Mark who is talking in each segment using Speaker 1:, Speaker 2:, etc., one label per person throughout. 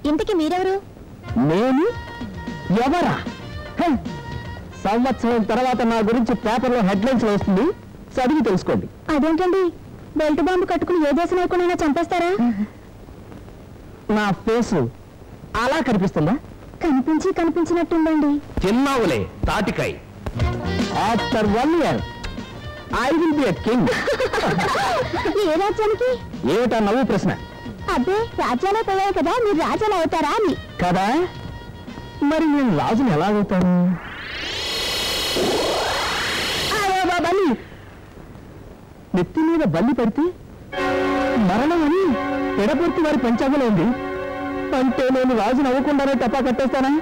Speaker 1: ఇంతకీ మీరెవరు?
Speaker 2: నేను ఎవరా? సంవత్సరం తర్వాత నా గురించి పేపర్లో హెడ్లైన్స్ వస్తుంది, చదివి తెలుసుకోండి.
Speaker 1: అదేంటండి, బెల్ట్ బాంబు కట్టుకుని ఏ దేశం లేకుండా చంపేస్తారా?
Speaker 2: నా ఫేసు అలా కనిపిస్తుందా?
Speaker 1: కనిపించినట్టుందండి.
Speaker 2: చిన్నావులే తాటికాయ్. After 1 year I will be a king.
Speaker 1: ఏ రాజ్యానికి?
Speaker 2: ఏమిటా నవ్వు ప్రశ్న?
Speaker 1: అబ్బే, రాజ్యాలే పోయాయి కదా, మీరు రాజ్యాలు అవుతారా అని.
Speaker 2: కదా, మరి నేను రాజుని ఎలా అవుతాను? బలి నెత్తి మీద బల్లి పడితే మరణం అని ఎడపొర్తి వారి పంచాంగంలో ఉంది. అంటే నేను రాజుని అవ్వకుండానే తప్పా కట్టేస్తానా?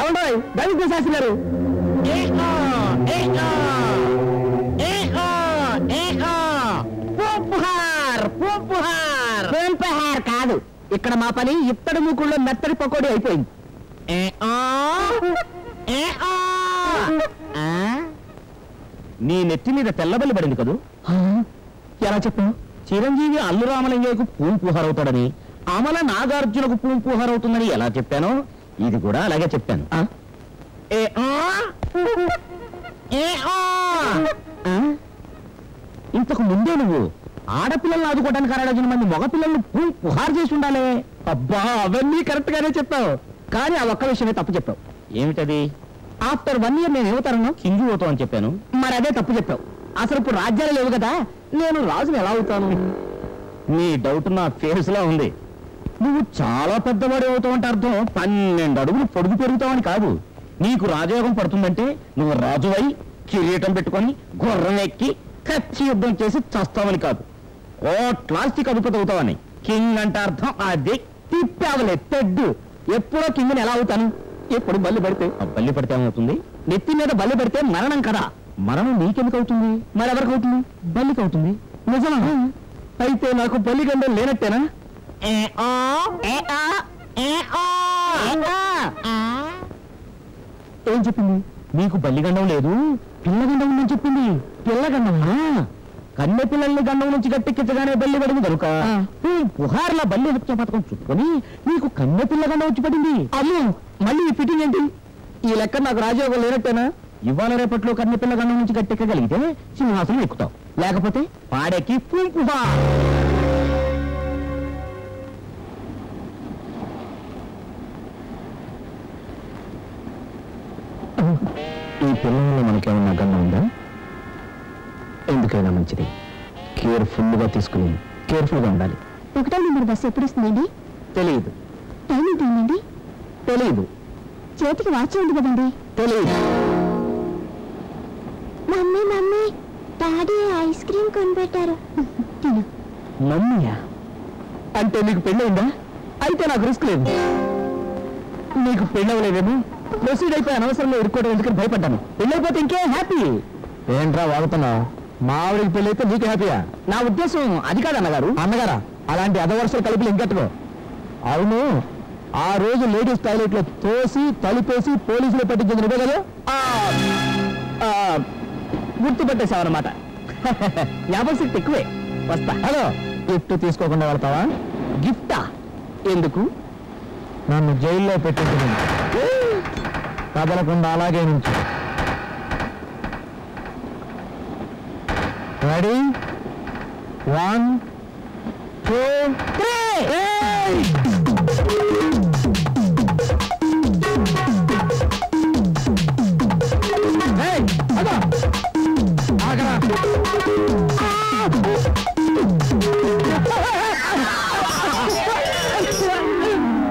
Speaker 2: ఎవడో దళిత శాస్త్రి గారు, కాదు, ఇక్కడ మా పని ఇత్తడి మూకుల్లో మెత్తడి పకోడీ అయిపోయింది. నీ నెత్తి మీద తెల్లబల్లి పడింది కదూ? ఎలా చెప్పావు? చిరంజీవి అల్లు రామలింగయ్యకు పూంపుహారవుతాడని, అమల నాగార్జునకు పూంపుహారవుతుందని ఎలా చెప్పానో ఇది కూడా అలాగే చెప్పాను. ఇంతకు ముందే నువ్వు ఆడపిల్లల్ని ఆదుకోవడానికి 6 మంది మగపిల్లల్ని పుహారు చేసి ఉండాలి. అబ్బా, అవన్నీ కరెక్ట్ గానే చెప్పావు, కానీ ఆ ఒక్క విషయమే తప్పు చెప్పావు. ఏమిటది? ఆఫ్టర్ 1 year నేను ఏమవుతాను? కింగ్ అవుతావు అని చెప్పాను. మరి అదే తప్పు చెప్పావు. అసలు ఇప్పుడు రాజ్యాలు లేవు కదా, నేను రాజుని ఎలా అవుతాను? నీ డౌట్ నా ఫేస్ లా ఉంది. నువ్వు చాలా పెద్దవాడు అవుతావు అంటే అర్థం 12 అడుగులు పొడుగు పెరుగుతావని కాదు. నీకు రాజయోగం పడుతుందంటే నువ్వు రాజువై కిరీటం పెట్టుకొని గుర్రం ఎక్కి కచ్చి యుద్ధం చేసి చస్తావని కాదు. ప్లాస్టిక్ అదుపతి అవుతావని. కింగ్ అంటే అర్థం అది. తిప్పావలే తెడ్డు. ఎప్పుడో కింగ్ని ఎలా అవుతాను? ఎప్పుడు బల్లి పడితే. బల్లి పడితే ఏమవుతుంది? నెత్తి మీద బల్లి పడితే మరణం కదా. మరణం నీకెందుకు అవుతుంది? మరెవరికి అవుతుంది? బల్లికి అవుతుంది. నిజమా? అయితే నాకు బల్లి గండం లేనట్టేనా? ఏం చెప్పింది? నీకు బల్లి గండం లేదు, పిల్లగండం ఉందని చెప్పింది. పిల్లగండమా? కన్నె పిల్లల్ని గండం నుంచి గట్టెక్కించగానే బల్లి పడింది కనుక పుహార్లా బల్లి హత్య పథకం చుట్టుకొని నీకు కన్నె పిల్ల గండం వచ్చి పడింది. అమ్మో, మళ్ళీ ఈ ఫిట్టింగ్ ఏంటి? ఈ లెక్క నాకు రాజయోగం లేనట్టేనా? ఇవాళ రేపట్లో కన్నె పిల్ల గండం నుంచి గట్టెక్కగలిగితే సింహాసనం ఎక్కుతావు, లేకపోతే పాడెక్కి పుహా. ఈ పిల్లల్లో మనకేమన్నా గండం ఉందా? ఎందుకైనా మంచిది, కేర్ఫుల్గా తీసుకుని కేర్ఫుల్గా ఉండాలి.
Speaker 1: 1వ నెంబర్ బస్సు ఎప్పుడు వస్తుందండి?
Speaker 2: తెలియదు.
Speaker 1: టైం ఏంటండి?
Speaker 2: తెలియదు.
Speaker 1: చేతికి వాచ్ ఉంది కదండి?
Speaker 2: తెలియదు.
Speaker 1: Mummy mummy, daddy ice cream కొనిపెట్టారు, తిను.
Speaker 2: మమ్మీయా? అంటే నీకు పెళ్ళయిందా? అయితే నాకు రిస్క్ లేదు. నీకు పెళ్ళవలేదేమో, ప్రొసీడ్ అయిపోయి అనవసరంలో ఇరుక్కోవడం ఎందుకని భయపడ్డాను. పెళ్ళైపోతే ఇంకే హ్యాపీ. ఏంట్రా వాగుతున్నావు? మా ఆవిడికి పెళ్ళి అయితే నీకు హ్యాపీయా? నా ఉద్దేశం అది కాదు అన్నగారు. అన్నగారా? అలాంటి అదవరుసలు కలిపి ఇంకెట్టుకో. అవును, ఆ రోజు లేడీస్ టాయిలెట్ లో తోసి తలిపేసి పోలీసులు పట్టించింది నువ్వే కదా? గుర్తుపట్టేశావన్నమాట. జ్ఞాపకశక్తి ఎక్కువే. వస్తా. హలో, గిఫ్ట్ తీసుకోకుండా వెళ్తావా? గిఫ్టా? ఎందుకు? నన్ను జైల్లో పెట్టింది. కదలకుండా అలాగే నుంచి. రెడీ? 1 2 3.